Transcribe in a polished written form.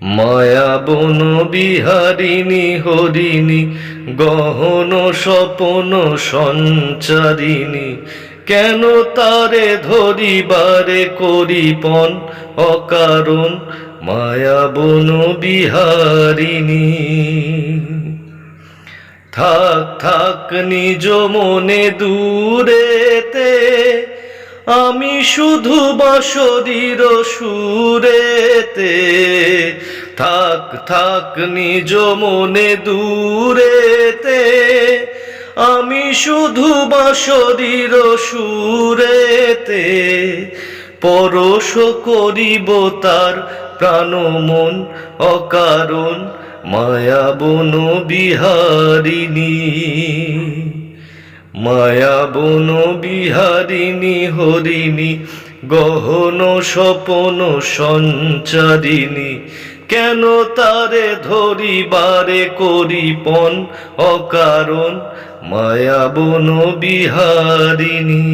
মায়া বন বিহারিণী হরিণী গহন স্বপন সঞ্চারিণী, কেন তারে ধরিবারে করিপন অকারণ মায়া বন বিহারিণী। থাক থাক নিজ মনে দূরেতে, আমি শুধু বাঁশরীর সুরেতে। থাক থাক নিজ মনে দূরেতে, আমি শুধু বাঁশরীর সুরেতে। পরশ করিব তার প্রাণ মন অকারণ মায়া বন বিহারিণী। মায়া বন বিহারিণী হরিণী গহন স্বপন সঞ্চারিণী, কেন তারে ধরিবারে করিপন অকারণ মায়া বন বিহারিণী।